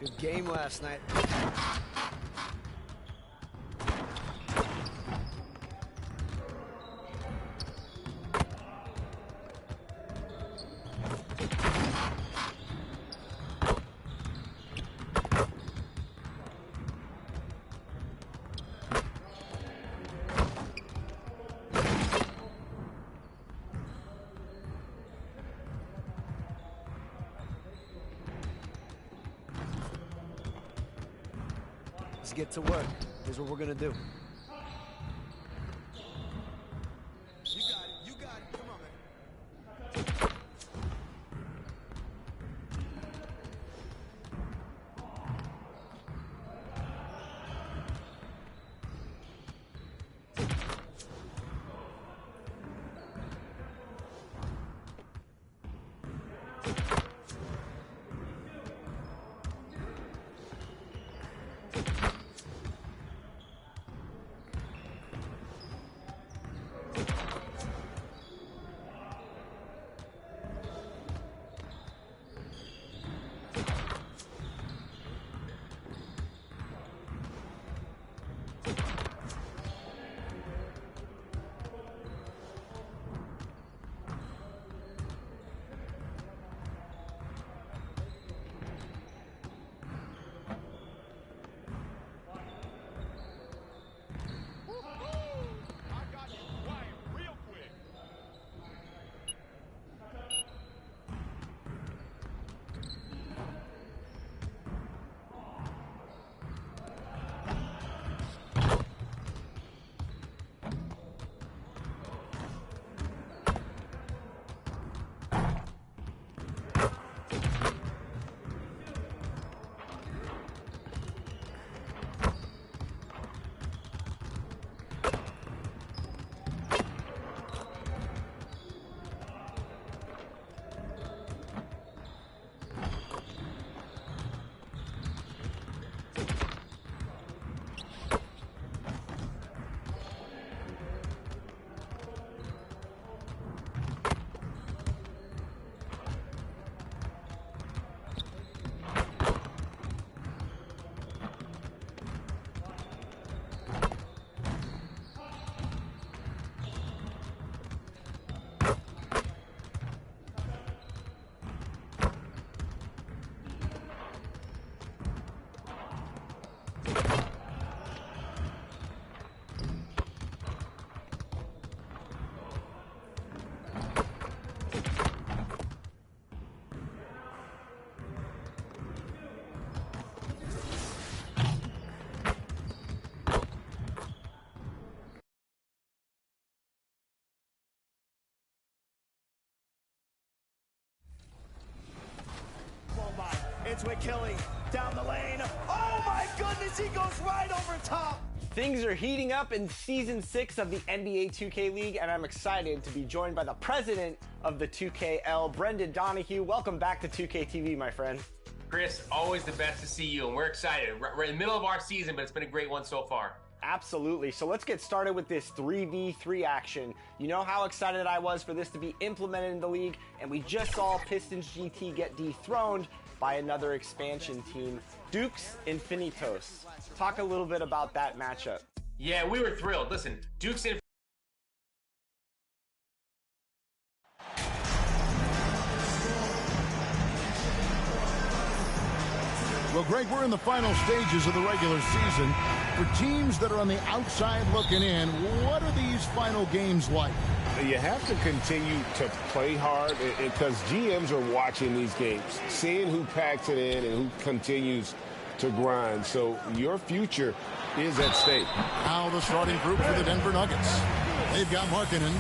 Good game last night. Let's get to work. Here's what we're gonna do. You got it. You got it. Come on, man. It's McKinley down the lane. Oh my goodness, he goes right over top. Things are heating up in Season 6 of the NBA 2K League, and I'm excited to be joined by the president of the 2KL, Brendan Donahue. Welcome back to 2K TV, my friend. Chris, always the best to see you, and we're excited. We're in the middle of our season, but it's been a great one so far. Absolutely. So let's get started with this 3v3 action. You know how excited I was for this to be implemented in the league, and we just saw Pistons GT get dethroned by another expansion team, Dukes Infinitos. Talk a little bit about that matchup. Yeah, we were thrilled. Listen, Dukes Infinitos. Well, Greg, we're in the final stages of the regular season. For teams that are on the outside looking in, what are these final games like? You have to continue to play hard because GMs are watching these games, seeing who packs it in and who continues to grind. So your future is at stake. Now the starting group for the Denver Nuggets. They've got Markkanen.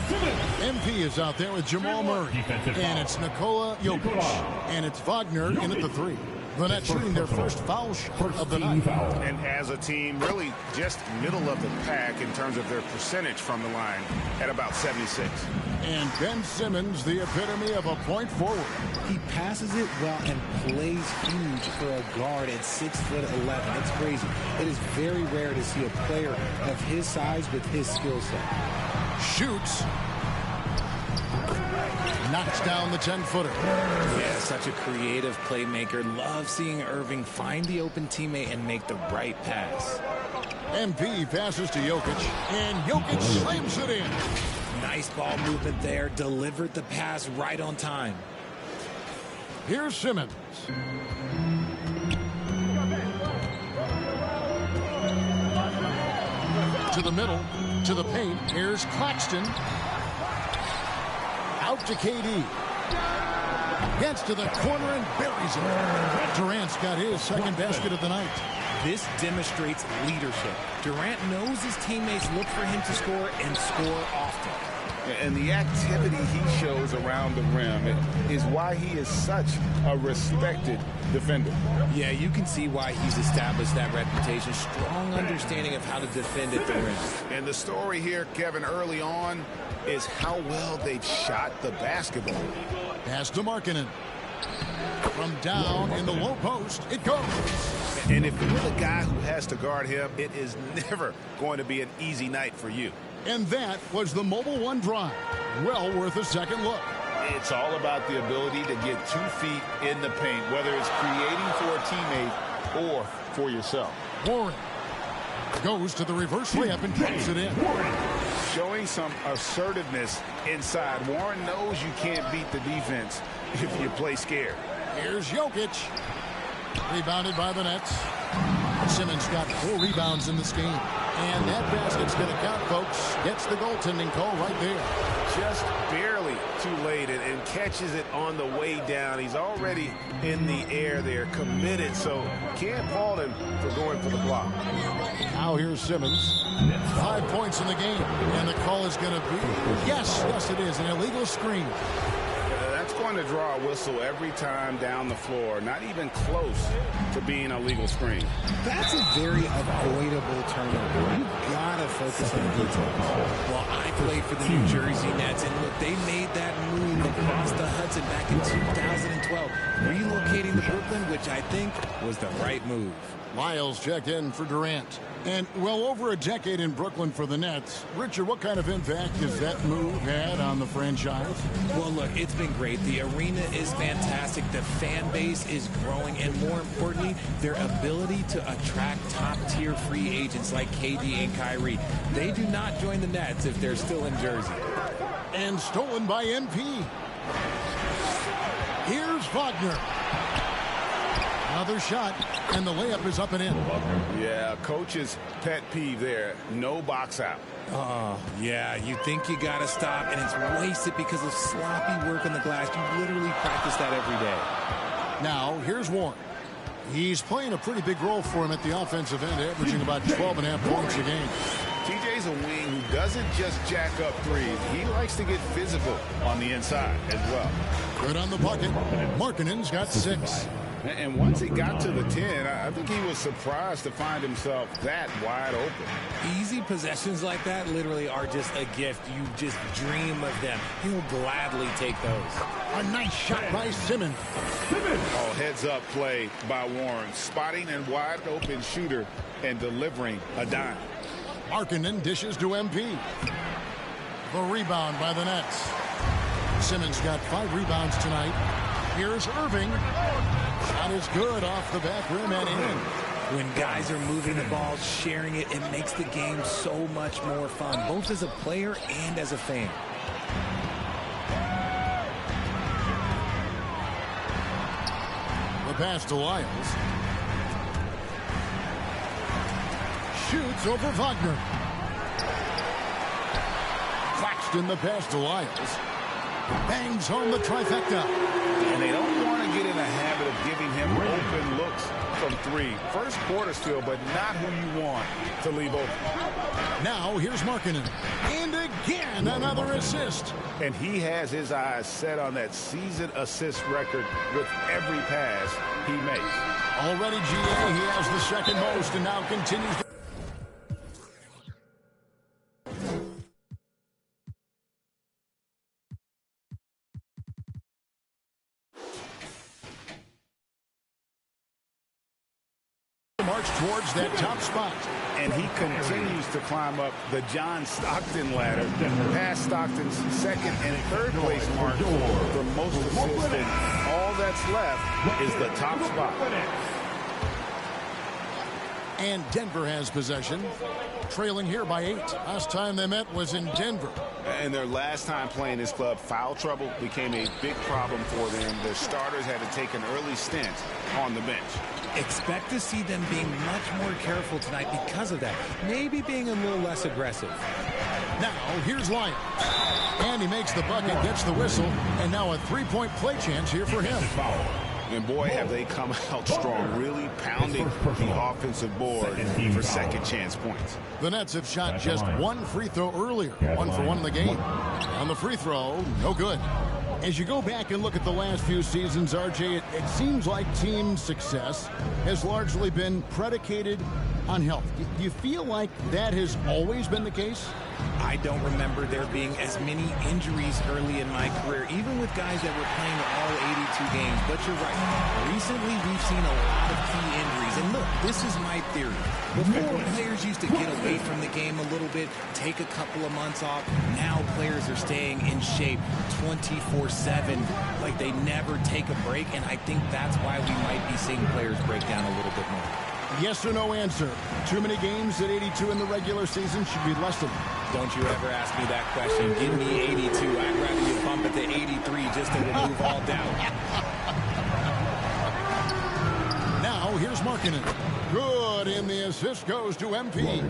MP is out there with Jamal Murray. And it's Nikola Jokic. And it's Wagner in at the 3. The Nets shooting their first foul shot of the night. And as a team, really just middle of the pack in terms of their percentage from the line at about 76. And Ben Simmons, the epitome of a point forward. He passes it well and plays huge for a guard at 6'11". It's crazy. It is very rare to see a player of his size with his skill set. Shoots. knocks down the 10-footer. Yeah, such a creative playmaker. Love seeing Irving find the open teammate and make the right pass. MP passes to Jokic, and Jokic slams it in. Nice ball movement there. Delivered the pass right on time. Here's Simmons. To the middle, to the paint. Here's Claxton. Out to KD. Gets to the corner and buries it. Durant's got his second basket of the night. This demonstrates leadership. Durant knows his teammates look for him to score and score often. And the activity he shows around the rim is why he is such a respected defender. Yeah, you can see why he's established that reputation. Strong understanding of how to defend at the rim. And the story here, Kevin, early on is how well they've shot the basketball. Pass to Markkanen. From down in the low post, it goes. And if you're the guy who has to guard him, it is never going to be an easy night for you. And that was the Mobile One drive. Well worth a second look. It's all about the ability to get 2 feet in the paint, whether it's creating for a teammate or for yourself. Warren goes to the reverse layup and drops it in. Showing some assertiveness inside. Warren knows you can't beat the defense if you play scared. Here's Jokic. Rebounded by the Nets. Simmons got 4 rebounds in this game. And that basket's going to count, folks. Gets the goaltending call right there. Just barely too late and catches it on the way down. He's already in the air there, committed, so can't fault him for going for the block. Now here's Simmons. 5 points in the game. And the call is going to be, yes, it is, an illegal screen. That's going to draw a whistle every time down the floor. Not even close to being a legal screen. That's a very avoidable turnover. You gotta focus on the details. Well, I played for the New Jersey Nets, and look, they made that move across the Hudson back in 2012, relocating to Brooklyn, which I think was the right move. Miles checked in for Durant. And well over a decade in Brooklyn for the Nets. Richard, what kind of impact has that move had on the franchise? Well, look, it's been great. The arena is fantastic. The fan base is growing. And more importantly, their ability to attract top-tier free agents like KD and Kyrie. They do not join the Nets if they're still in Jersey. And stolen by MP. Here's Wagner. Another shot, and the layup is up and in. Yeah, coach's pet peeve there. No box out. Oh, yeah, you think you got to stop, and it's wasted because of sloppy work on the glass. You literally practice that every day. Now, here's Warren. He's playing a pretty big role for him at the offensive end, averaging about 12.5 points a game. TJ's a wing who doesn't just jack up threes. He likes to get physical on the inside as well. Good on the bucket. Markkanen's got 6. And once he got to the 10, I think he was surprised to find himself that wide open. Easy possessions like that literally are just a gift. You just dream of them. He'll gladly take those. A nice shot by Simmons. Oh, heads-up play by Warren. Spotting a wide open shooter and delivering a dime. Markkanen dishes to MP. The rebound by the Nets. Simmons got 5 rebounds tonight. Here's Irving. Shot is good off the back rim and in. When guys are moving the ball, sharing it, it makes the game so much more fun, both as a player and as a fan. The pass to Lyles. Shoots over Wagner. Claxton the pass to Lyles. Bangs home the trifecta. And they don't want to get in the habit of giving him open looks from 3. First quarter still, but not who you want to leave open. Now here's Markkanen. And again, another assist. And he has his eyes set on that season assist record with every pass he makes. Already GA, he has the second most and now continues to march towards that top spot. And he continues to climb up the John Stockton ladder, past Stockton's second and third place mark for most assists. And all that's left is the top spot. And Denver has possession, trailing here by 8. Last time they met was in Denver. And their last time playing this club, foul trouble became a big problem for them. Their starters had to take an early stint on the bench. Expect to see them being much more careful tonight because of that. Maybe being a little less aggressive. Now, here's Lyon. And he makes the bucket, gets the whistle, and now a three-point play chance here for him. And boy, have they come out strong, really pounding the offensive board for second chance points. The Nets have shot just one free throw earlier, 1 for 1 in the game. On the free throw, no good. As you go back and look at the last few seasons, RJ, it seems like team success has largely been predicated on health. Do you feel like that has always been the case? I don't remember there being as many injuries early in my career, even with guys that were playing all 82 games. But you're right. Recently, we've seen a lot of key injuries. And look, this is my theory. Before, players used to get away from the game a little bit, take a couple of months off. Now players are staying in shape 24/7, like they never take a break. And I think that's why we might be seeing players break down a little bit more. Yes or no answer. Too many games at 82 in the regular season should be lessened. Don't you ever ask me that question. Give me 82. I'd rather you bump it to 83 just to remove all doubt. Now, here's Markkanen. Good, and the assist goes to MP.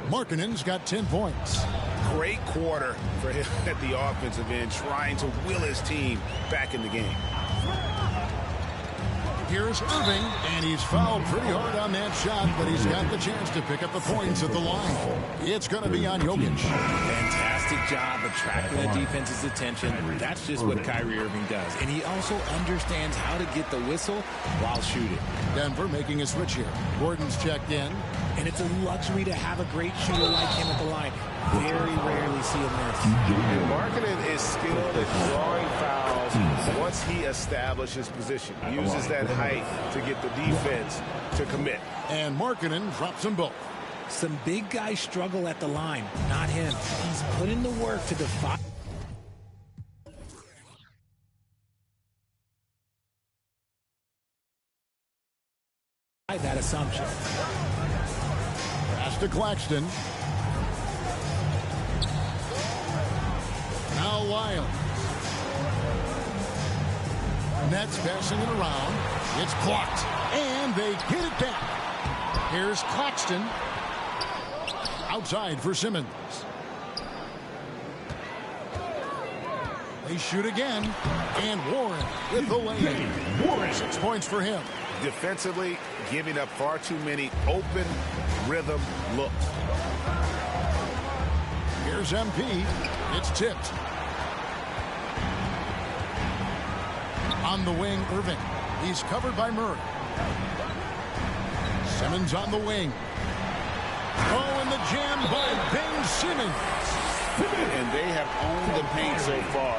Markkanen's got 10 points. Great quarter for him at the offensive end, trying to will his team back in the game. Here's Irving, and he's fouled pretty hard on that shot, but he's got the chance to pick up the points at the line. It's going to be on Jokic. Fantastic job attracting the defense's attention. That's just what Kyrie Irving does. And he also understands how to get the whistle while shooting. Denver making a switch here. Gordon's checked in. And it's a luxury to have a great shooter like him at the line. Very rarely see him miss. And Markkanen is skilled at drawing fouls once he establishes position. Uses that height to get the defense to commit. And Markkanen drops them both. Some big guys struggle at the line, not him. He's put in the work to defy that assumption. Pass to Claxton. Now Lyles. Nets passing it around. It's blocked. And they get it back. Here's Claxton. Outside for Simmons. They shoot again. And Warren with the lane. 6 points for him. Defensively, giving up far too many open rhythm looks. Here's MP. It's tipped. On the wing, Irving. He's covered by Murray. Simmons on the wing. Oh, and the jam by Ben Simmons. And they have owned the paint so far,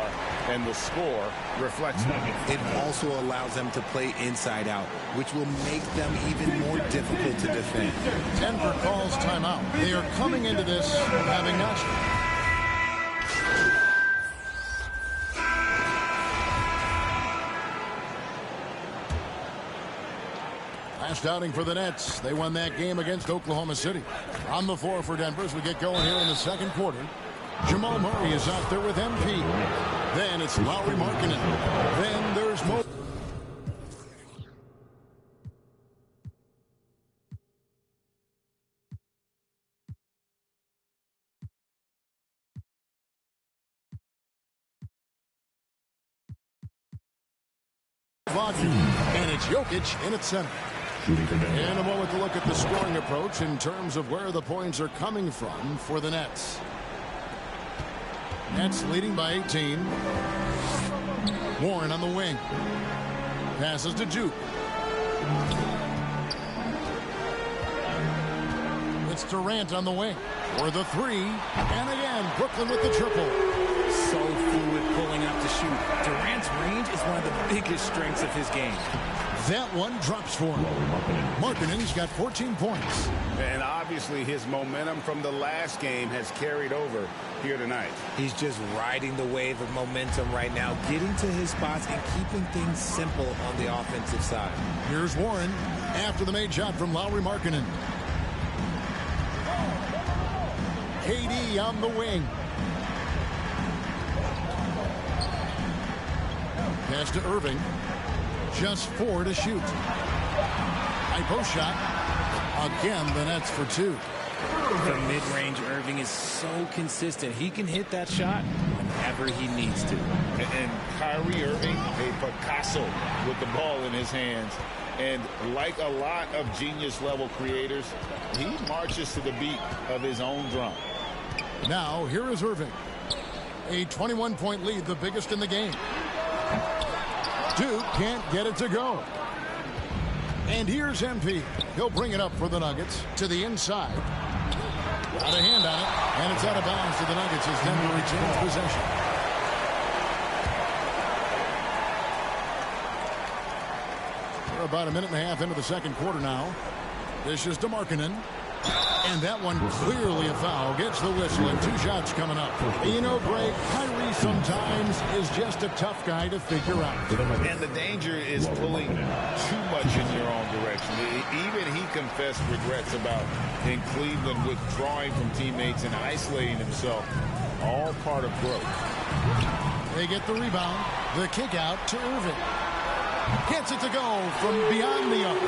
and the score reflects that. It also allows them to play inside out, which will make them even more difficult to defend. Denver calls timeout. They are coming into this having not. Last outing for the Nets. They won that game against Oklahoma City. On the floor for Denver as we get going here in the second quarter. Jamal Murray is out there with MP. Then it's Lauri Markkanen. Then there's Mo. And it's Jokic in its center. In a moment to look at the scoring approach in terms of where the points are coming from for the Nets. Nets leading by 18. Warren on the wing. Passes to Duke. It's Durant on the wing for the three. And again, Brooklyn with the triple. So fluid pulling up to shoot. Durant's range is one of the biggest strengths of his game. That one drops for him. Markkanen's got 14 points. And obviously his momentum from the last game has carried over here tonight. He's just riding the wave of momentum right now, getting to his spots and keeping things simple on the offensive side. Here's Warren after the made shot from Markkanen. KD on the wing. Pass to Irving. Just 4 to shoot. High post shot. Again, the net's for 2. From mid-range, Irving is so consistent. He can hit that shot whenever he needs to. And Kyrie Irving, a Picasso with the ball in his hands. And like a lot of genius-level creators, he marches to the beat of his own drum. Now, here is Irving. A 21-point lead, the biggest in the game. Duke can't get it to go. And here's MP. He'll bring it up for the Nuggets to the inside. Got a hand on it, and it's out of bounds to the Nuggets as Denver retains possession. We're about a minute and a half into the second quarter now. This is to Markkanen. And that one clearly a foul. Gets the whistle and 2 shots coming up. You know, Greg, Kyrie sometimes is just a tough guy to figure out. And the danger is pulling too much in your own direction. Even he confessed regrets about in Cleveland withdrawing from teammates and isolating himself. All part of growth. They get the rebound. The kick out to Irving. Gets it to go from beyond the arc.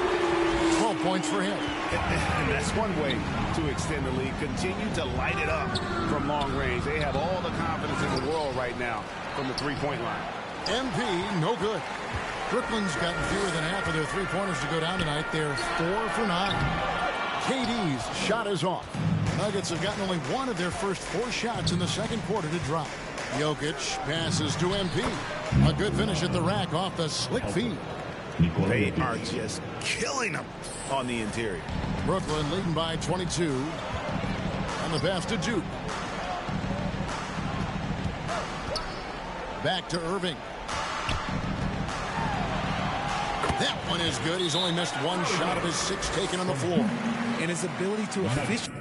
12 points for him. And that's one way to extend the lead. Continue to light it up from long range. They have all the confidence in the world right now from the three-point line. MP, no good. Brooklyn's gotten fewer than half of their three-pointers to go down tonight. They're 4 for 9. KD's shot is off. Nuggets have gotten only one of their first 4 shots in the second quarter to drop. Jokic passes to MP. A good finish at the rack off the slick feed. They are just killing them on the interior. Brooklyn leading by 22. On the pass to Duke. Back to Irving. That one is good. He's only missed 1 shot of his 6 taken on the floor. And his ability to efficiently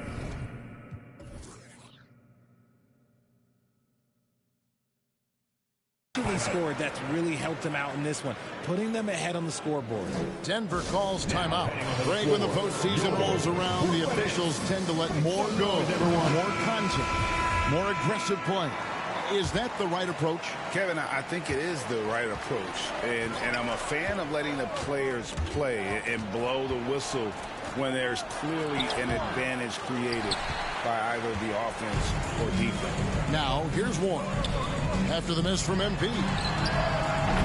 scored, that's really helped him out in this one, putting them ahead on the scoreboard. Denver calls timeout. Greg, when the postseason rolls around, the officials tend to let more go. More contact, more aggressive play. Is that the right approach? Kevin, I think it is the right approach. And I'm a fan of letting the players play and blow the whistle when there's clearly an advantage created by either the offense or defense. Now, here's Warren. After the miss from MP.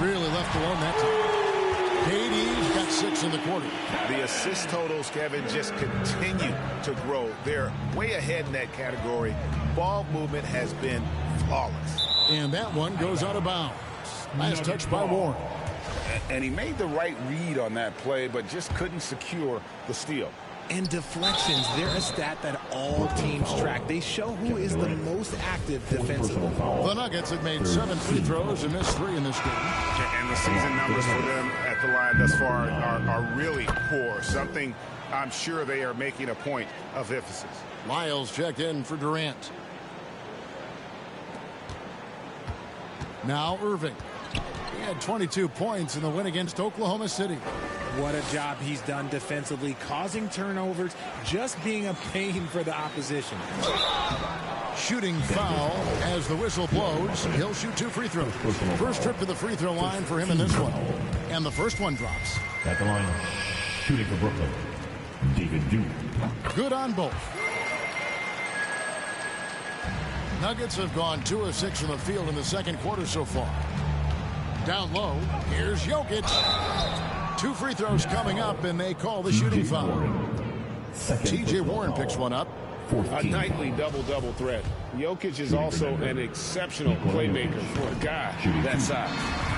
Really left alone that time. KD's got 6 in the quarter. The assist totals, Kevin, just continue to grow. They're way ahead in that category. Ball movement has been flawless. And that one goes out of bounds. Nice touch by Warren. And he made the right read on that play, but just couldn't secure the steal. And deflections, they're a stat that all teams track. They show who is the most active defensively. The Nuggets have made 7 free throws and missed 3 in this game. And the season numbers for them at the line thus far are really poor. Something I'm sure they are making a point of emphasis. Lyles checked in for Durant. Now Irving. He had 22 points in the win against Oklahoma City. What a job he's done defensively, causing turnovers, just being a pain for the opposition. Shooting foul as the whistle blows. He'll shoot 2 free throws. First trip to the free throw line for him in this one. And the first one drops. At the line, shooting for Brooklyn, David Duke. Good on both. Nuggets have gone 2 of 6 from the field in the second quarter so far. Down low, here's Jokic. 2 free throws coming up, and they call the shooting foul. T.J. Warren picks one up. A nightly double-double threat. Jokic is also an exceptional playmaker for a guy that size.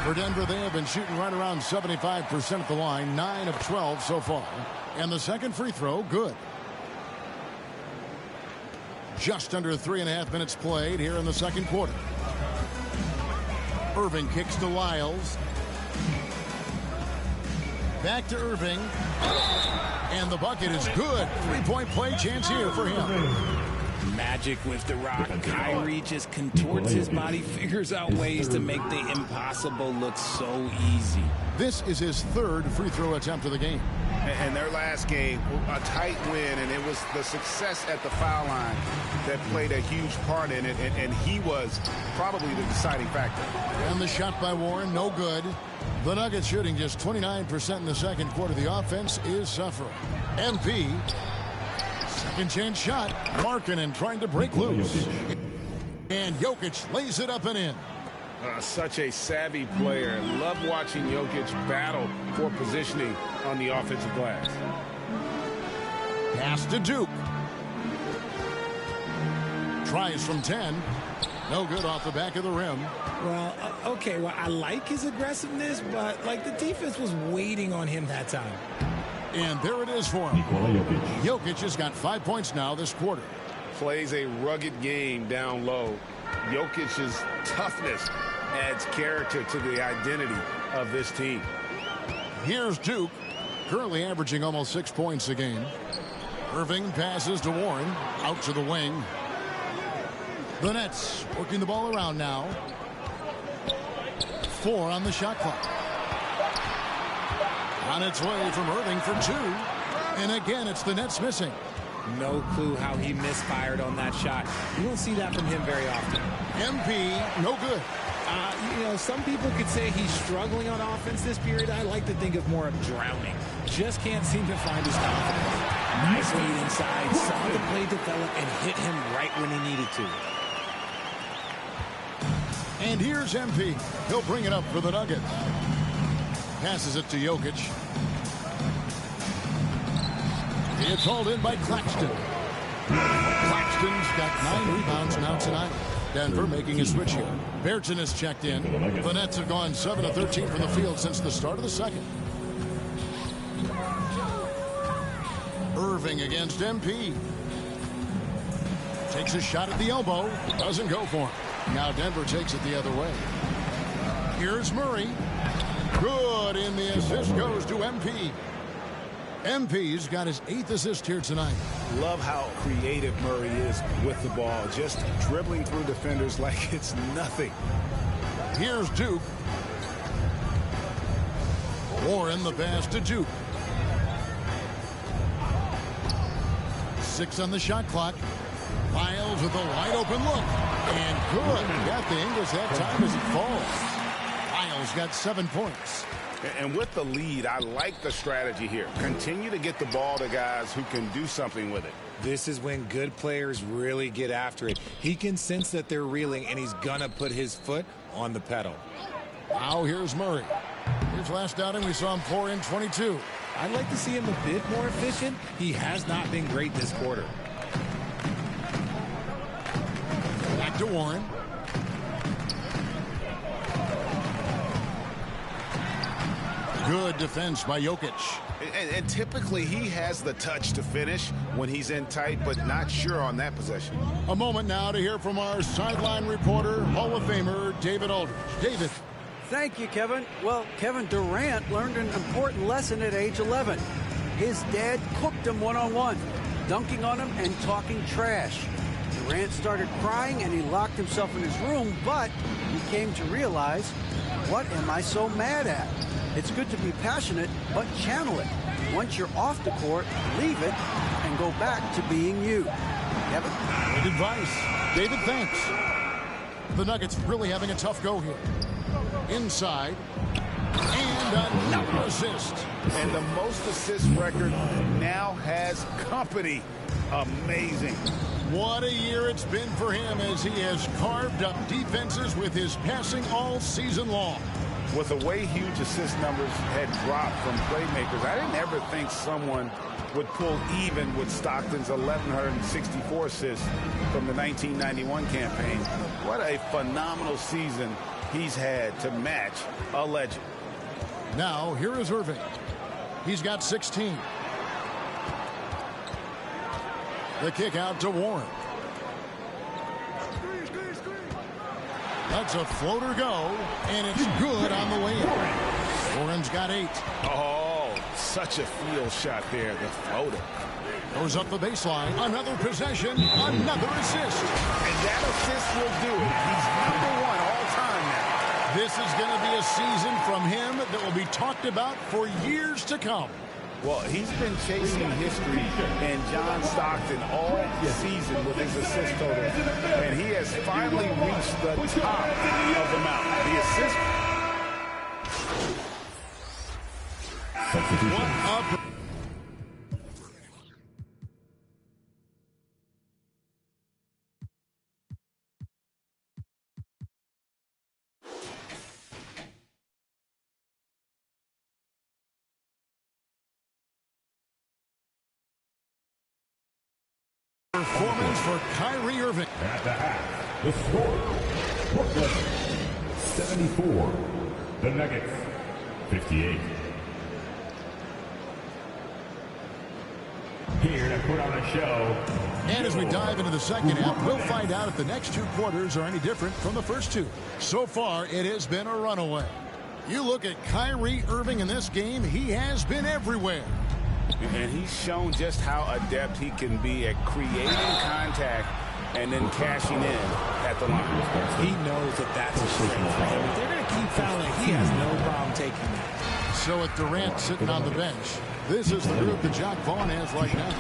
For Denver, they have been shooting right around 75% at the line, 9 of 12 so far. And the second free throw, good. Just under 3.5 minutes played here in the second quarter. Irving kicks to Lyles. Back to Irving. And the bucket is good. 3-point play chance here for him. Magic with the rock. Kyrie just contorts his body, figures out ways to make the impossible look so easy. This is his third free throw attempt of the game. And their last game, a tight win, and it was the success at the foul line that played a huge part in it, and he was probably the deciding factor. And the shot by Warren, no good. The Nuggets shooting just 29% in the second quarter. The offense is suffering. MP, second chance shot. Markkanen trying to break loose. And Jokic lays it up and in. Such a savvy player. Love watching Jokic battle for positioning on the offensive glass. Pass to Duke. Tries from 10. No good off the back of the rim. Well, okay, well, I like his aggressiveness, but, the defense was waiting on him that time. And there it is for him. Jokic has got 5 points now this quarter. Plays a rugged game down low. Jokic's toughness adds character to the identity of this team. Here's Duke, currently averaging almost 6 points a game. Irving passes to Warren, out to the wing. The Nets working the ball around now. 4 on the shot clock. On its way from Irving for 2. And again, it's the Nets missing. No clue how he misfired on that shot. You don't see that from him very often. MP, no good. Some people could say he's struggling on offense this period. I like to think of more of drowning. Just can't seem to find his confidence. Nice feed inside, saw the play develop, and hit him right when he needed to. And here's MP. He'll bring it up for the Nuggets. Passes it to Jokic. It's hauled in by Claxton. Claxton's got 9 rebounds now tonight. Denver making a switch here. Berton has checked in. The Nets have gone 7 of 13 from the field since the start of the second. Irving against MP. Takes a shot at the elbow. Doesn't go for him. Now Denver takes it the other way. Here's Murray. Good, and the assist goes to MP. MP's got his 8th assist here tonight. Love how creative Murray is with the ball, just dribbling through defenders like it's nothing. Here's Duke. Warren the pass to Duke. 6 on the shot clock. Miles with a wide open look. And good. Got the Ingles that time as it falls. Miles got 7 points. And with the lead, I like the strategy here. Continue to get the ball to guys who can do something with it. This is when good players really get after it. He can sense that they're reeling, and he's going to put his foot on the pedal. Now here's Murray. His last outing, we saw him pour in 22. I'd like to see him a bit more efficient. He has not been great this quarter. Back to Warren. Good defense by Jokic. And typically he has the touch to finish when he's in tight, but not sure on that possession. A moment now to hear from our sideline reporter, Hall of Famer David Aldridge. David. Thank you, Kevin. Well, Kevin Durant learned an important lesson at age 11. His dad cooked him one-on-one, dunking on him and talking trash. Durant started crying and he locked himself in his room, but he came to realize, what am I so mad at? It's good to be passionate, but channel it. Once you're off the court, leave it and go back to being you. Kevin? Good advice. David, thanks. The Nuggets really having a tough go here. Inside. And another assist. And the most assist record now has company. Amazing. What a year it's been for him as he has carved up defenses with his passing all season long. With the way huge assist numbers had dropped from playmakers, I didn't ever think someone would pull even with Stockton's 1,164 assists from the 1991 campaign. What a phenomenal season he's had to match a legend. Now, here is Irving. He's got 16. The kick out to Warren. That's a floater go, and it's good on the way in. Warren's got 8. Oh, such a field shot there, the floater. Goes up the baseline. Another possession. Another assist. And that assist will do it. He's #1 all time now. This is going to be a season from him that will be talked about for years to come. Well, he's been chasing history and John Stockton all season with his assist total. And he has finally reached the top of the mountain. The assist. What up? Performance for Kyrie Irving. At the half, the score, Brooklyn 74, the Nuggets 58. Here to put on a show. And as we dive into the second half, we'll find out if the next 2 quarters are any different from the first 2. So far, it has been a runaway. You look at Kyrie Irving in this game, he has been everywhere. And he's shown just how adept he can be at creating contact and then cashing in at the line. He knows that that's a strength for him. If they're going to keep fouling, he has no problem taking that. So with Durant sitting on the bench, this is the group that Jacque Vaughn has right now.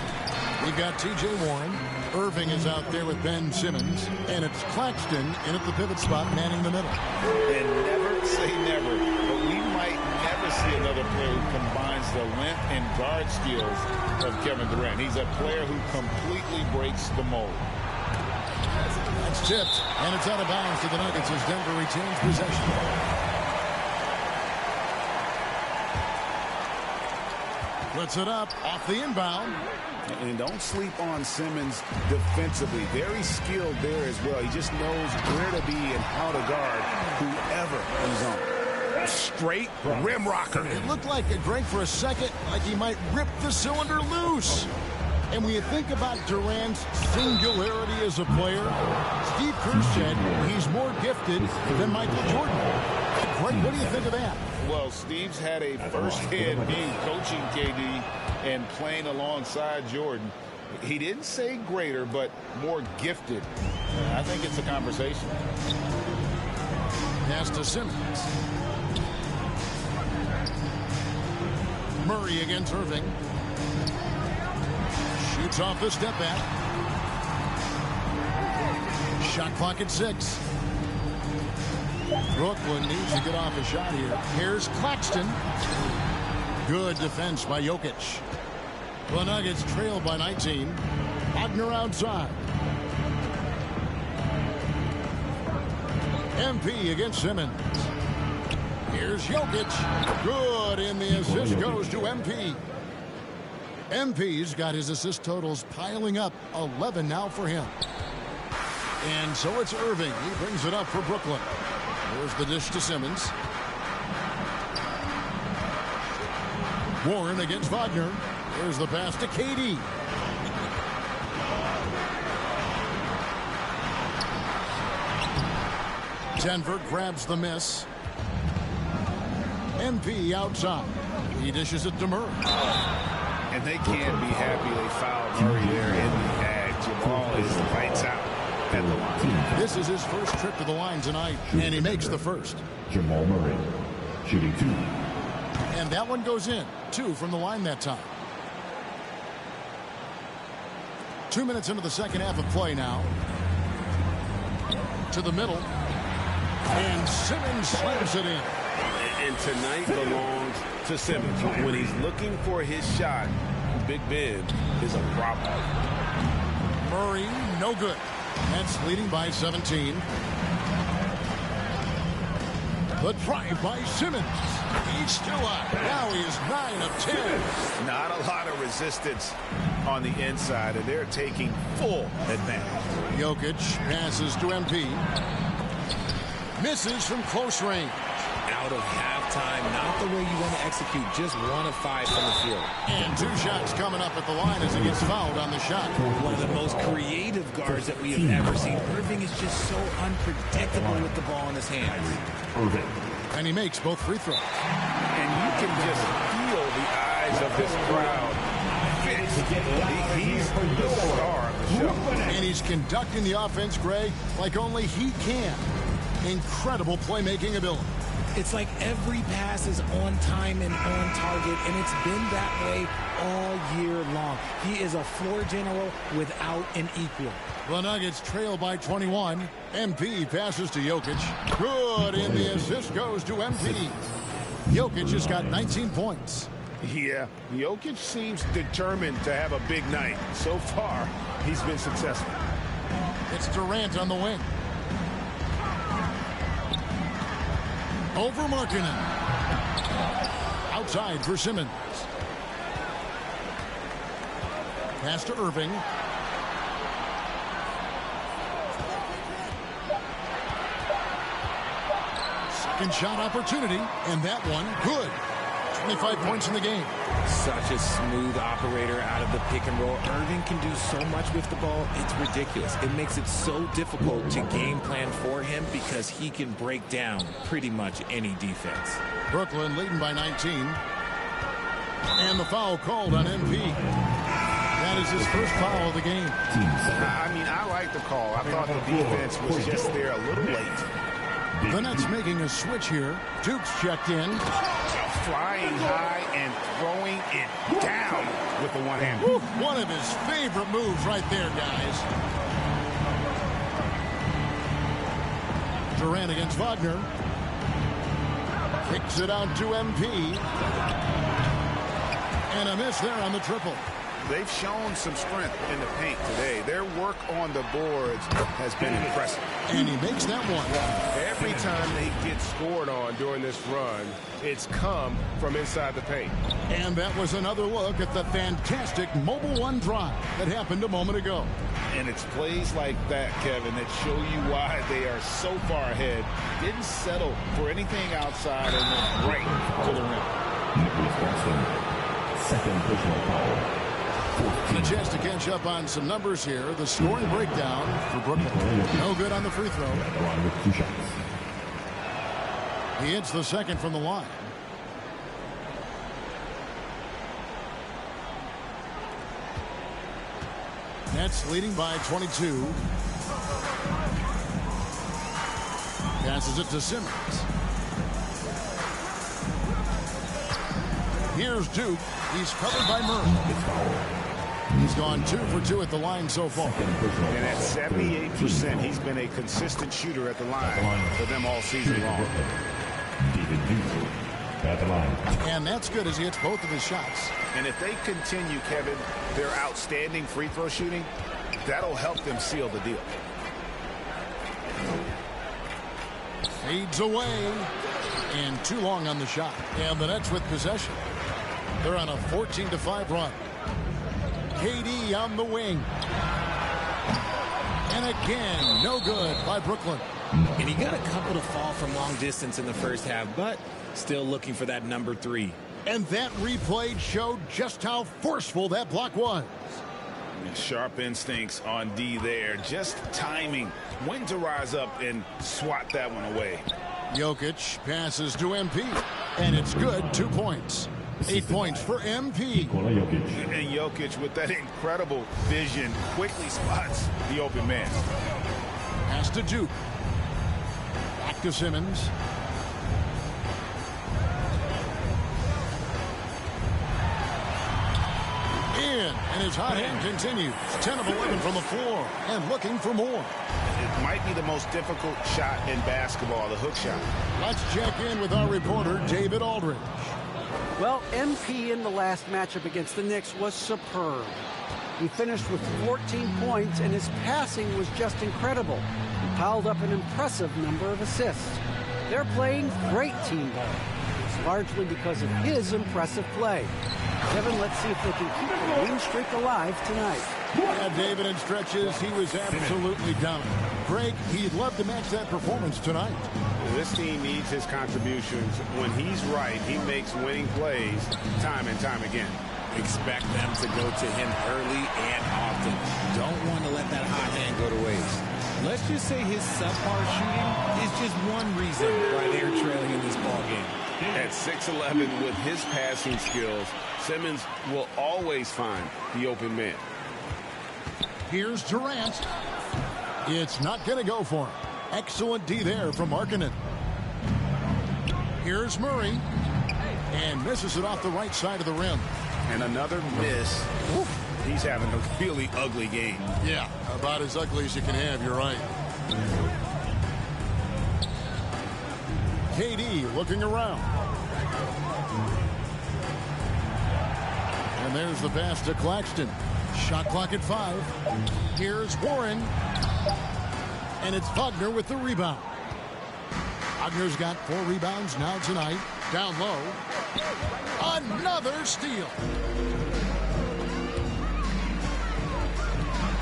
We've got T.J. Warren. Irving is out there with Ben Simmons. And it's Claxton in at the pivot spot manning the middle. And never say never, but we might never see another player who combines the length and guard skills of Kevin Durant. He's a player who completely breaks the mold. That's tipped, and it's out of bounds to the Nuggets as Denver retains possession. Puts it up off the inbound. And don't sleep on Simmons defensively. Very skilled there as well. He just knows where to be and how to guard whoever he's on. Straight rim rocker. It looked like a Greg for a second, like he might rip the cylinder loose. And when you think about Durant's singularity as a player, Steve Kerr said he's more gifted than Michael Jordan. Greg, what do you think of that? Well, Steve's had a first-hand view coaching KD and playing alongside Jordan. He didn't say greater, but more gifted. I think it's a conversation. Pass to Simmons. Murray against Irving. Shoots off the step back. Shot clock at 6. Brooklyn needs to get off a shot here. Here's Claxton. Good defense by Jokic. The Nuggets trail by 19. Wagner outside. MP against Simmons. Here's Jokic. Good, and the assist goes to MP. MP's got his assist totals piling up. 11 now for him. And so it's Irving. He brings it up for Brooklyn. There's the dish to Simmons. Warren against Wagner. There's the pass to KD. Denver grabs the miss. MP outside. He dishes it to Murray. And they can't be happy they fouled Murray there in the edge. Jamal is lights out at the line. This is his first trip to the line tonight, and he makes the first. Jamal Murray, shooting 2. And that one goes in. 2 from the line that time. 2 minutes into the second half of play now. To the middle. And Simmons slams it in. And tonight belongs to Simmons. When he's looking for his shot, Big Ben is a problem. Murray, no good. Nets leading by 17. The drive by Simmons. He's still up. Now he is 9 of 10. Not a lot of resistance on the inside, and they're taking full advantage. Jokic passes to MP. Misses from close range. Out of halftime, not the way you want to execute, just 1 of 5 from the field. And 2 shots coming up at the line as he gets fouled on the shot. One of the most creative guards that we have ever seen. Irving is just so unpredictable with the ball in his hands. Irving. And he makes both free throws. And you can just feel the eyes eyes of this crowd fixed. He's the star of the show. And he's conducting the offense, Greg, like only he can. Incredible playmaking ability. It's like every pass is on time and on target, and it's been that way all year long. He is a floor general without an equal. The Nuggets trail by 21. MP passes to Jokic. Good, and the assist goes to MP. Jokic has got 19 points. Yeah, Jokic seems determined to have a big night. So far, he's been successful. It's Durant on the wing. Over Markkanen. Outside for Simmons. Pass to Irving. Second shot opportunity, and that one good. 25 points in the game. Such a smooth operator out of the pick and roll. Irving can do so much with the ball. It's ridiculous. It makes it so difficult to game plan for him because he can break down pretty much any defense. Brooklyn leading by 19. And the foul called on MP. That is his first foul of the game. I mean, I like the call. I thought the defense was just there a little late. The Nets making a switch here. Duke's checked in. Flying high and throwing it down with the one-hand. One of his favorite moves right there, guys. Durant against Wagner. Kicks it out to MP. And a miss there on the triple. They've shown some strength in the paint today. Their work on the boards has been impressive. And he makes that one. Every time they get scored on during this run, it's come from inside the paint. And that was another look at the fantastic Mobile One drive that happened a moment ago. And it's plays like that, Kevin, that show you why they are so far ahead. Didn't settle for anything outside and went right to the rim. Second personal foul. And a chance to catch up on some numbers here. The scoring breakdown for Brooklyn. No good on the free throw. With 2 shots. He hits the second from the line. Nets leading by 22. Passes it to Simmons. Here's Duke. He's covered by Murray. He's gone 2 for 2 at the line so far. And at 78%, he's been a consistent shooter at the line for them all season long. At the line. And that's good as he hits both of his shots. And if they continue, Kevin, their outstanding free throw shooting, that'll help them seal the deal. Fades away. And too long on the shot. And the Nets with possession. They're on a 14-5 run. KD on the wing. And again, no good by Brooklyn. And he got a couple to fall from long distance in the first half, but still looking for that number 3. And that replay showed just how forceful that block was. Sharp instincts on D there. Just timing when to rise up and swat that one away. Jokic passes to MP. And it's good. 2 points. 8 points for MP. And Jokic, with that incredible vision, quickly spots the open man. Pass to Duke. Back to Simmons. In, and his hot hand continues. 10 of 11 from the floor, and looking for more. It might be the most difficult shot in basketball, the hook shot. Let's check in with our reporter, David Aldridge. Well, MP in the last matchup against the Knicks was superb. He finished with 14 points, and his passing was just incredible. He piled up an impressive number of assists. They're playing great team ball. It's largely because of his impressive play. Kevin, let's see if they can keep the win streak alive tonight. Yeah, David, in stretches, he was absolutely dominant. Greg, he'd love to match that performance tonight. This team needs his contributions. When he's right, he makes winning plays time and time again. Expect them to go to him early and often. Don't want to let that hot hand go to waste. Let's just say his subpar shooting is just one reason why they're trailing in this ballgame. At 6'11", with his passing skills, Simmons will always find the open man. Here's Durant. It's not going to go for him. Excellent D there from Markkanen. Here's Murray. And misses it off the right side of the rim. And another miss. Oof. He's having a really ugly game. Yeah, about as ugly as you can have, you're right. KD looking around. And there's the pass to Claxton. Shot clock at 5. Here's Warren. And it's Wagner with the rebound. Wagner's got 4 rebounds now tonight. Down low. Another steal.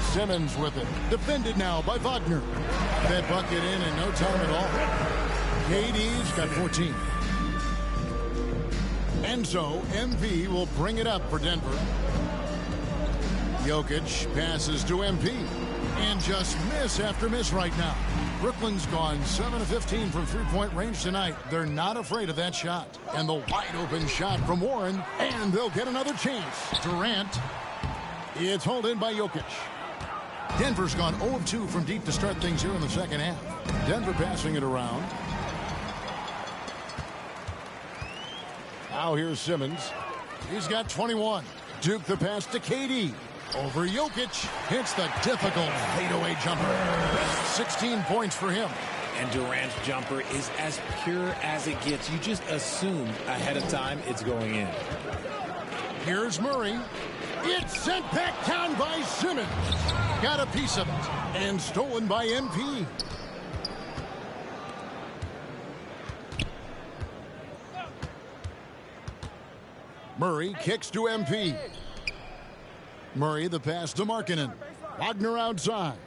Simmons with it. Defended now by Wagner. That bucket in no time at all. KD's got 14. And so MP will bring it up for Denver. Jokic passes to MP. And just miss after miss right now. Brooklyn's gone 7 of 15 from three-point range tonight. They're not afraid of that shot. And the wide-open shot from Warren. And they'll get another chance. Durant. It's hauled in by Jokic. Denver's gone 0 of 2 from deep to start things here in the second half. Denver passing it around. Now here's Simmons. He's got 21. Duke the pass to KD. Over Jokic. Hits the difficult fadeaway jumper. 16 points for him. And Durant's jumper is as pure as it gets. You just assume ahead of time it's going in. Here's Murray. It's sent back down by Simmons. Got a piece of it. And stolen by MP. Murray kicks to MP. Murray the pass to Markkanen. Wagner outside.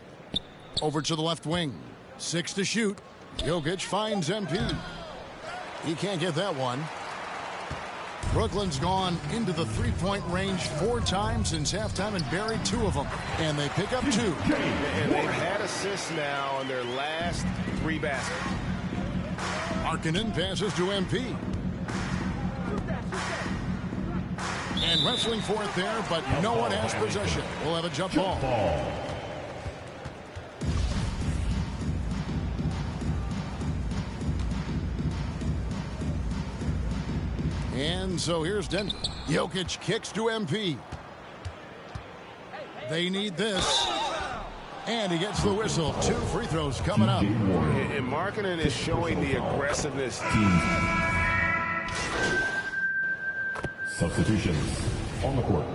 Over to the left wing. 6 to shoot. Jokic finds MP. He can't get that one. Brooklyn's gone into the three-point range 4 times since halftime and buried 2 of them. And they pick up 2. And they've had assists now on their last 3 baskets. Markkanen passes to MP. And wrestling for it there, but no one has possession. We'll have a jump ball. And so here's Denver. Jokic kicks to MP. They need this. And he gets the whistle. 2 free throws coming up. And Markkanen is showing the aggressiveness. Substitutions on the court.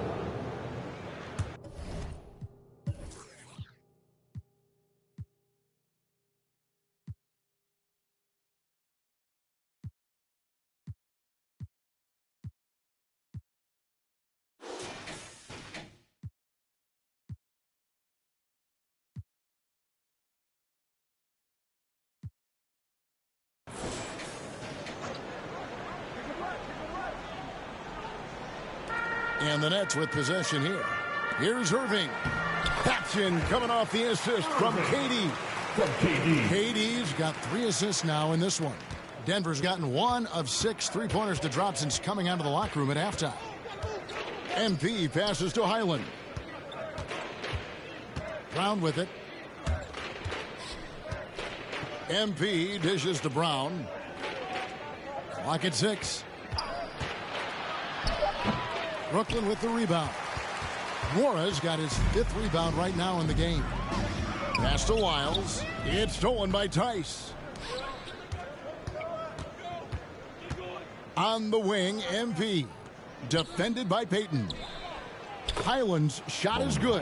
And the Nets with possession here. Here's Irving. Action coming off the assist from KD. KD's got 3 assists now in this one. Denver's gotten 1 of 6 three-pointers to drop since coming out of the locker room at halftime. MP passes to Highland. Brown with it. MP dishes to Brown. Clock at 6. Brooklyn with the rebound. Mora's got his 5th rebound right now in the game. Pass to Wiles. It's stolen by Tice. On the wing, MP. Defended by Payton. Highland's shot is good.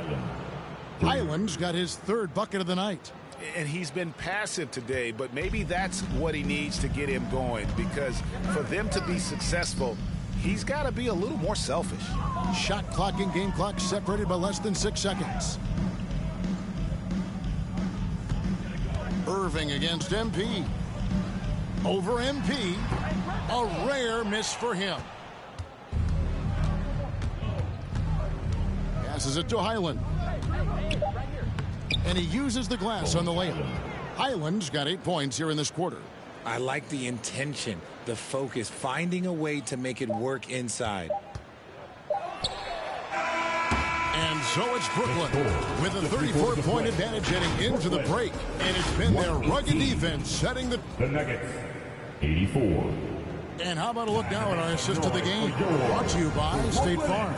Highland's got his 3rd bucket of the night. And he's been passive today, but maybe that's what he needs to get him going, because for them to be successful, he's got to be a little more selfish. Shot clock and game clock separated by less than 6 seconds. Irving against MP. Over MP. A rare miss for him. Passes it to Highland. And he uses the glass on the layup. Highland's got 8 points here in this quarter. I like the intention, the focus, finding a way to make it work inside. And so it's Brooklyn with a 34-point advantage heading into the break. And it's been their rugged defense setting the Nuggets, 84. And how about a look now at our assist of the game? Brought to you by State Farm.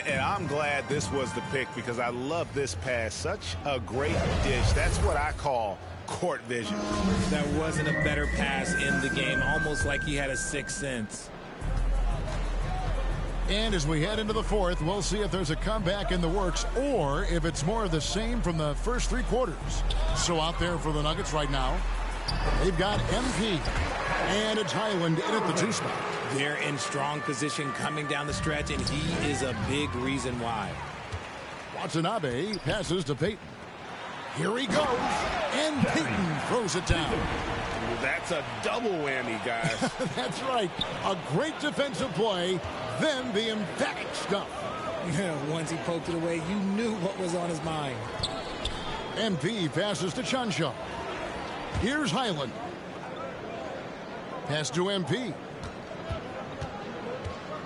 And I'm glad this was the pick because I love this pass. Such a great dish. That's what I call court vision. That wasn't a better pass in the game, almost like he had a sixth sense. And as we head into the fourth, we'll see if there's a comeback in the works or if it's more of the same from the first three quarters. So out there for the Nuggets right now, they've got MP. And it's Highland in at the 2 spot. They're in strong position coming down the stretch, and he is a big reason why. Watanabe passes to Payton. Here he goes, and Payton throws it down. That's a double whammy, guys. That's right. A great defensive play, then the emphatic stuff. Once he poked it away, you knew what was on his mind. MP passes to Chanshaw. Here's Highland. Pass to MP.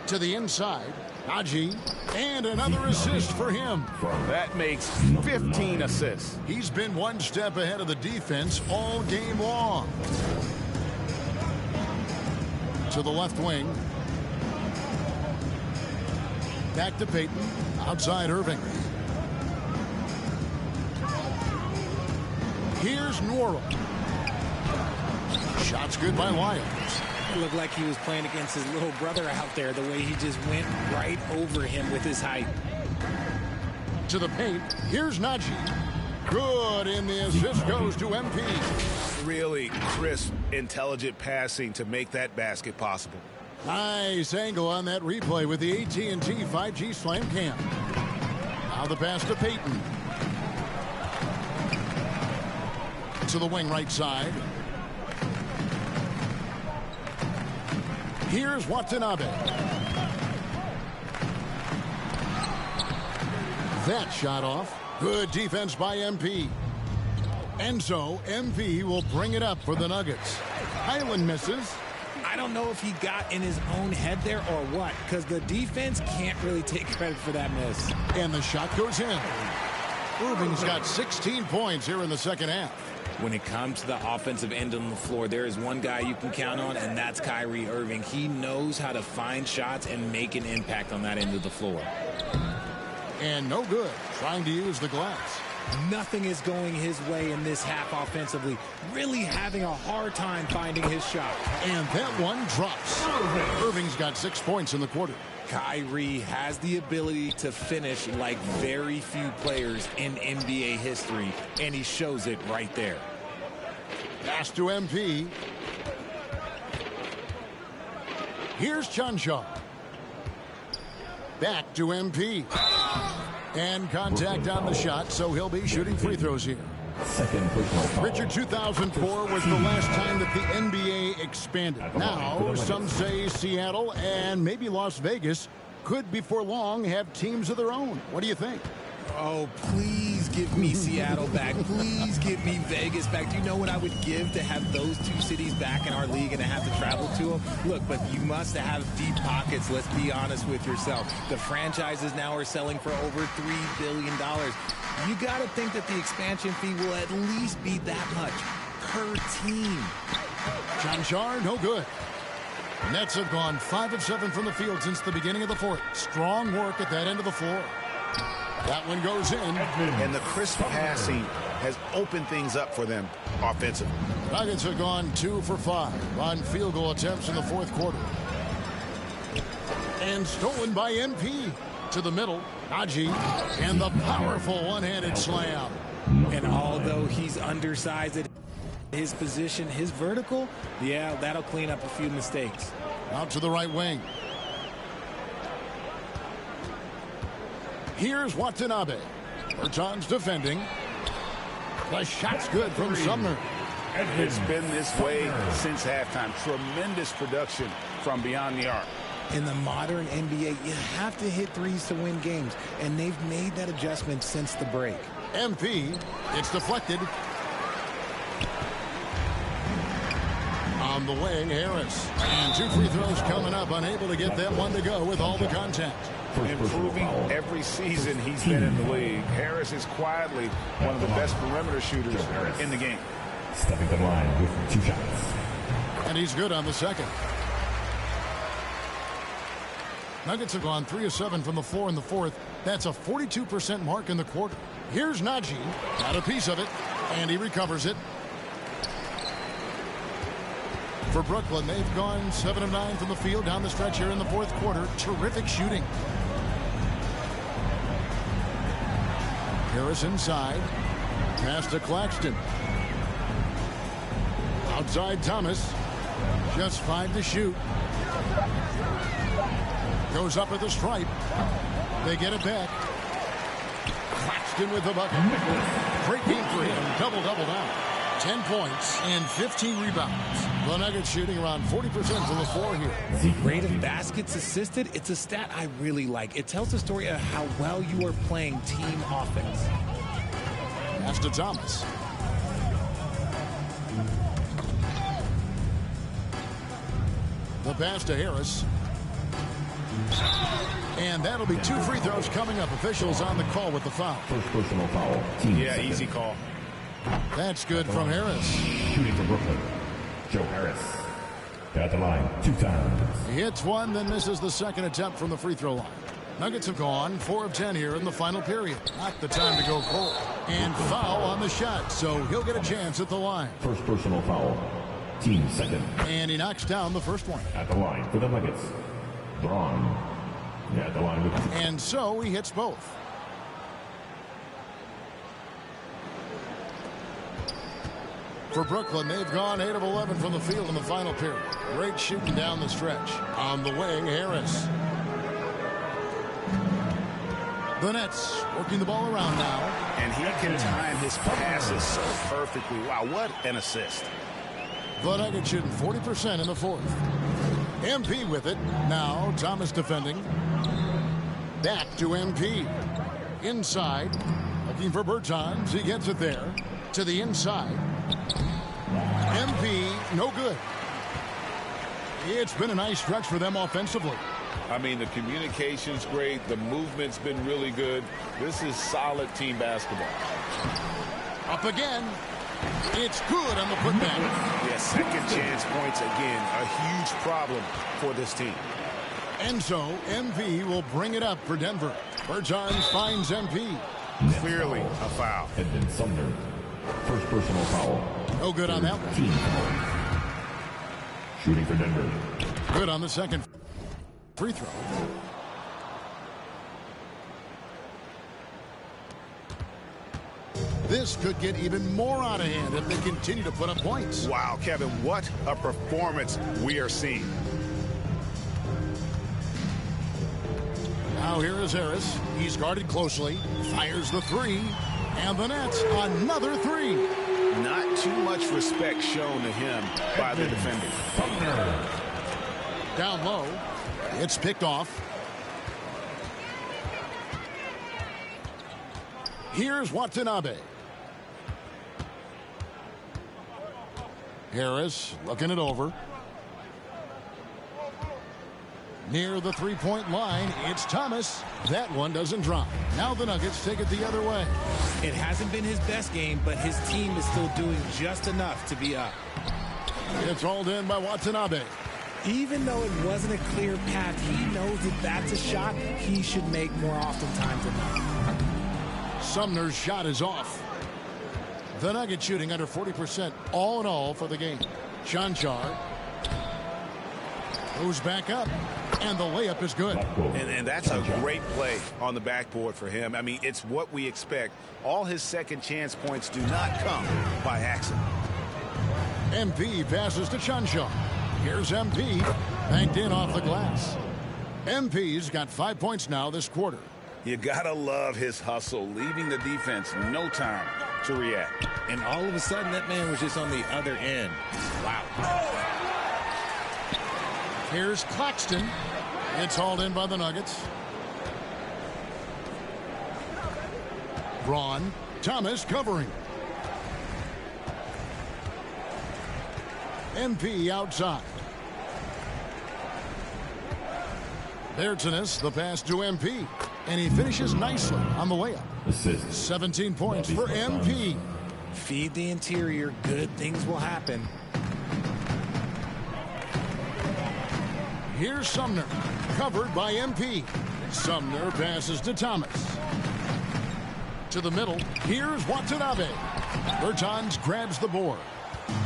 To the inside, Haji, and another assist for him. That makes 15 assists. He's been one step ahead of the defense all game long. To the left wing. Back to Payton. Outside Irving. Here's Nora. Shot's good by Lyons. It looked like he was playing against his little brother out there, the way he just went right over him with his height. To the paint. Here's Najee. Good, and the assist goes to MP. Really crisp, intelligent passing to make that basket possible. Nice angle on that replay with the AT&T 5G Slam Cam. Now the pass to Payton. To the wing right side. Here's Watanabe. That shot off. Good defense by MP. And so MP will bring it up for the Nuggets. Highland misses. I don't know if he got in his own head there or what, because the defense can't really take credit for that miss. And the shot goes in. Irving's got 16 points here in the second half. When it comes to the offensive end on the floor, there is one guy you can count on, and that's Kyrie Irving. He knows how to find shots and make an impact on that end of the floor. And no good, trying to use the glass. Nothing is going his way in this half offensively. Really having a hard time finding his shot. And that one drops. Irving's got 6 points in the quarter. Kyrie has the ability to finish like very few players in NBA history, and he shows it right there. Pass to MP. Here's Chanshaw. Back to MP. And contact on the shot, so he'll be shooting free throws here. Richard, 2004 was the last time that the NBA expanded. Now, some say Seattle and maybe Las Vegas could before long have teams of their own. What do you think? Oh, please give me Seattle back. Please give me Vegas back. Do you know what I would give to have those two cities back in our league and to have to travel to them? Look, but you must have deep pockets. Let's be honest with yourself. The franchises now are selling for over $3 billion. You got to think that the expansion fee will at least be that much per team. Chanshaw, no good. Nets have gone 5 of 7 from the field since the beginning of the fourth. Strong work at that end of the floor. That one goes in. And the crisp passing has opened things up for them offensively. Nuggets have gone 2 for 5 on field goal attempts in the fourth quarter. And stolen by MP. To the middle, Haji, and the powerful one-handed slam. And although he's undersized at his position, his vertical, yeah, that'll clean up a few mistakes. Out to the right wing. Here's Watanabe. Bertans defending. The shot's good from Sumner. It's been this way since halftime. Tremendous production from beyond the arc. In the modern NBA, you have to hit threes to win games, and they've made that adjustment since the break. MP, it's deflected. On the wing, Harris. And 2 free throws coming up, unable to get that one to go with all the contact. improving every season he's been in the league. Harris is quietly one of the best perimeter shooters in the game. Stepping to the line with 2 shots. And he's good on the second. Nuggets have gone 3 of 7 from the floor in the fourth. That's a 42% mark in the quarter. Here's Najee. Got a piece of it, and he recovers it. For Brooklyn, they've gone 7 of 9 from the field down the stretch here in the fourth quarter. Terrific shooting. Harris inside. Pass to Claxton. Outside Thomas. Just 5 to shoot. Goes up at the stripe. They get it back. Claxton with the bucket. Great game for him. Double-double now. 10 points and 15 rebounds. The Nuggets shooting around 40% from the floor here. Rate of baskets assisted, it's a stat I really like. It tells the story of how well you are playing team offense. Pass to Thomas. The pass to Harris. And that'll be 2 free throws coming up. Officials on the call with the foul. First personal foul. Team Yeah, second. easy call. That's good from Harris. Shooting for Brooklyn, Joe Harris. At the line 2 times. He hits one, then misses the second attempt from the free throw line. Nuggets have gone 4 of 10 here in the final period. Not the time to go cold. And foul on the shot, so he'll get a chance at the line. First personal foul. Team second. And he knocks down the first one. At the line for the Nuggets, Braun. At the line with 2. And so he hits both. For Brooklyn, they've gone 8 of 11 from the field in the final period. Great shooting down the stretch. On the wing, Harris. The Nets working the ball around now. And he can time his passes so perfectly. Wow, what an assist. The Nuggets shooting 40% in the fourth. MP with it. Now Thomas defending. Back to MP. Inside. Looking for Bertans. He gets it there. To the inside. MP, no good. It's been a nice stretch for them offensively. I mean, the communication's great. The movement's been really good. This is solid team basketball. Up again. It's good on the putback. Yeah, second chance points again. A huge problem for this team. And so MP will bring it up for Denver. Bertans finds MP. Clearly a foul. Edmund Sumner. First personal foul. No good on that one. Team foul. Shooting for Denver. Good on the second free throw. This could get even more out of hand if they continue to put up points. Wow, Kevin, what a performance we are seeing. Now here is Harris. He's guarded closely. Fires the 3. And the Nets, another 3. Not too much respect shown to him by the defender. Down low. It's picked off. Here's Watanabe. Harris looking it over. Near the three-point line, it's Thomas. That one doesn't drop. Now the Nuggets take it the other way. It hasn't been his best game, but his team is still doing just enough to be up. It's rolled in by Watanabe. Even though it wasn't a clear path, he knows that that's a shot he should make more oftentimes than not. Sumner's shot is off. The Nuggets shooting under 40% all in all for the game. Chanchar goes back up, and the layup is good. And that's a great play on the backboard for him. I mean, it's what we expect. All his second chance points do not come by accident. MP passes to Chanchar. Here's MP, banked in off the glass. MP's got 5 points now this quarter. You gotta love his hustle, leaving the defense no time to react. And all of a sudden, that man was just on the other end. Wow. Here's Claxton. It's hauled in by the Nuggets. Braun. Thomas covering. MP outside. Bertinus, the pass to MP. And he finishes nicely on the layup. Assist. 17 points for MP. Feed the interior. Good things will happen. Here's Sumner, covered by MP. Sumner passes to Thomas. To the middle, here's Watanabe. Bertans grabs the board.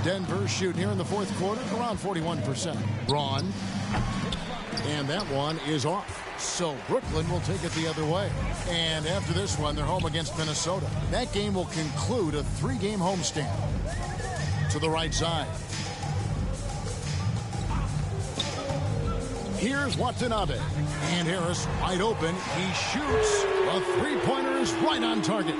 Denver shooting here in the fourth quarter around 41%. Braun. And that one is off. So Brooklyn will take it the other way. And after this one, they're home against Minnesota. That game will conclude a 3-game homestand. To the right side. Here's Watanabe. And Harris wide open. He shoots. A three-pointer is right on target.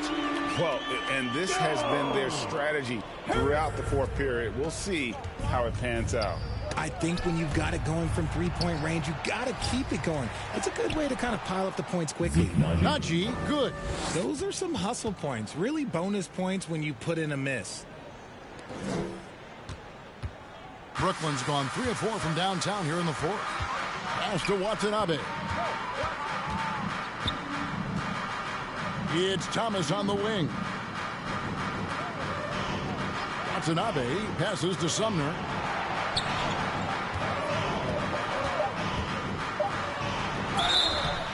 Well, and this has been their strategy throughout the fourth period. We'll see how it pans out. I think when you've got it going from three-point range, you've got to keep it going. It's a good way to kind of pile up the points quickly. Najee, good. Those are some hustle points. Really bonus points when you put in a miss. Brooklyn's gone 3 of 4 from downtown here in the fourth. Pass to Watanabe. It's Thomas on the wing. Watanabe passes to Sumner.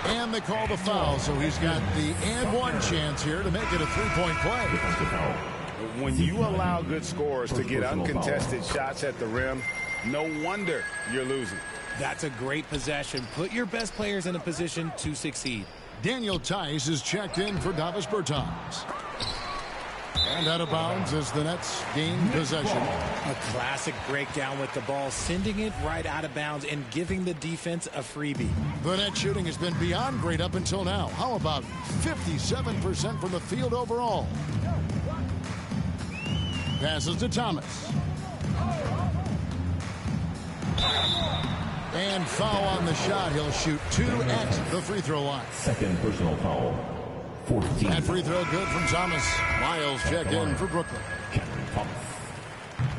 And they call the foul, so he's got the and one chance here to make it a three-point play. When you allow good scorers to get uncontested shots at the rim, no wonder you're losing. That's a great possession. Put your best players in a position to succeed. Daniel Tice is checked in for Davis Bertans. And out of bounds as the Nets gain possession. A classic breakdown with the ball, sending it right out of bounds and giving the defense a freebie. The net shooting has been beyond great up until now. How about 57% from the field overall? Passes to Thomas. And foul on the shot. He'll shoot 2 at the free throw line. Second personal foul. 14. That free throw good from Thomas. Miles check in for Brooklyn.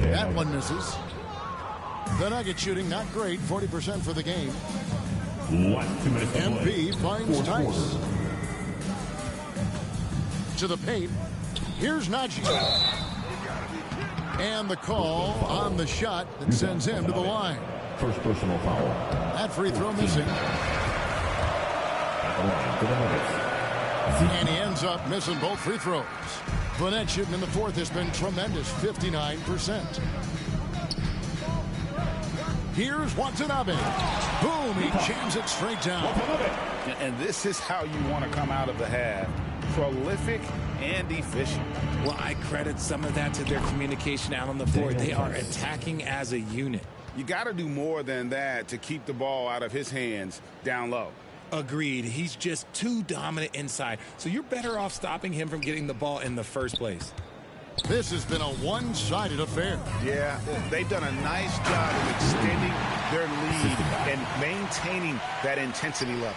That one misses. The Nuggets shooting not great. 40% for the game. MP finds Tice. To the paint. Here's Najee. And the call on the shot that sends him to the line. First personal foul. That free throw missing. At the line for the Nuggets. And he ends up missing both free throws. The net shooting in the fourth has been tremendous, 59%. Here's Watanabe. Boom, he jams it straight down. And this is how you want to come out of the half. Prolific and efficient. Well, I credit some of that to their communication out on the floor. They are attacking as a unit. You got to do more than that to keep the ball out of his hands down low. Agreed. He's just too dominant inside. So you're better off stopping him from getting the ball in the first place. This has been a one-sided affair. Yeah, they've done a nice job of extending their lead and maintaining that intensity level.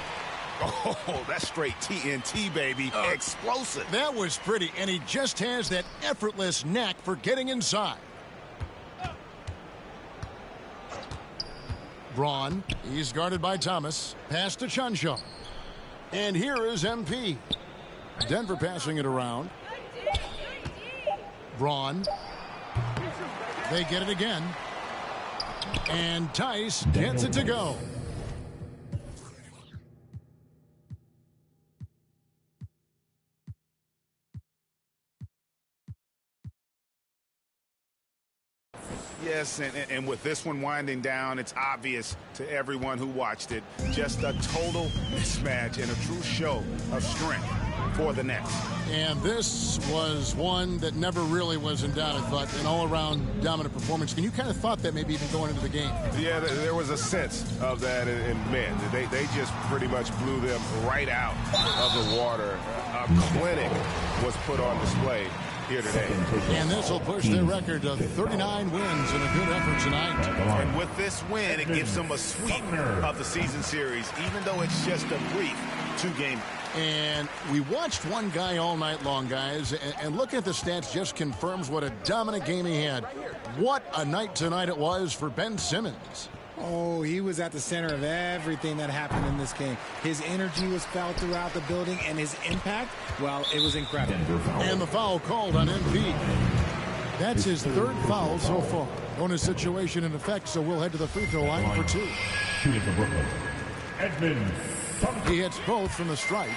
Oh, that's straight TNT, baby. Explosive. That was pretty, and he just has that effortless knack for getting inside. Braun, he's guarded by Thomas. Pass to Chanshaw. And here is MP. Denver passing it around. Braun. They get it again. And Tice gets it to go. Yes, and with this one winding down, it's obvious to everyone who watched it. Just a total mismatch and a true show of strength for the Nets. And this was one that never really was in doubt, I thought, an all-around dominant performance. And you kind of thought that maybe even going into the game. Yeah, there was a sense of that, and man, they just pretty much blew them right out of the water. A clinic was put on display here today. And this will push their record to 39 wins in a good effort tonight. And with this win, it gives them a sweep of the season series, even though it's just a brief 2-game. And we watched one guy all night long, guys, and looking at the stats just confirms what a dominant game he had. What a night tonight it was for Ben Simmons. Oh, he was at the center of everything that happened in this game. His energy was felt throughout the building, and his impact, well, it was incredible. And the foul called on MP. That's his third foul so far. Bonus situation in effect, so we'll head to the free throw line for 2. Shooting for Brooklyn, Edmond. He hits both from the strike.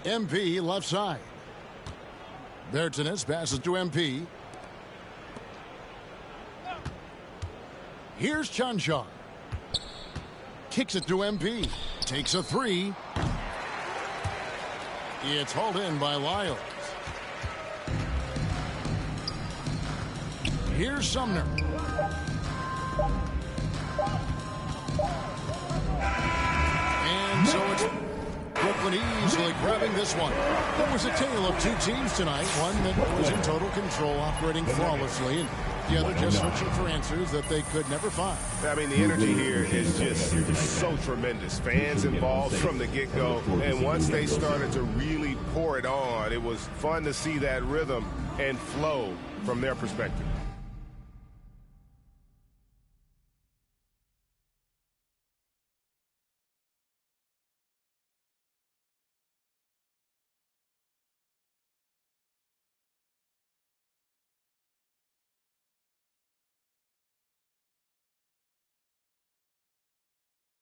MP left side. Bertanis passes to MP. Here's Chanchan. Kicks it to MP. Takes a 3. It's hauled in by Lyles. Here's Sumner. And so it's Brooklyn easily grabbing this one. It was a tale of 2 teams tonight. One that was in total control, operating flawlessly, and the other just searching for answers that they could never find. I mean, the energy here is just so tremendous. Fans involved from the get-go, and once they started to really pour it on, it was fun to see that rhythm and flow from their perspective.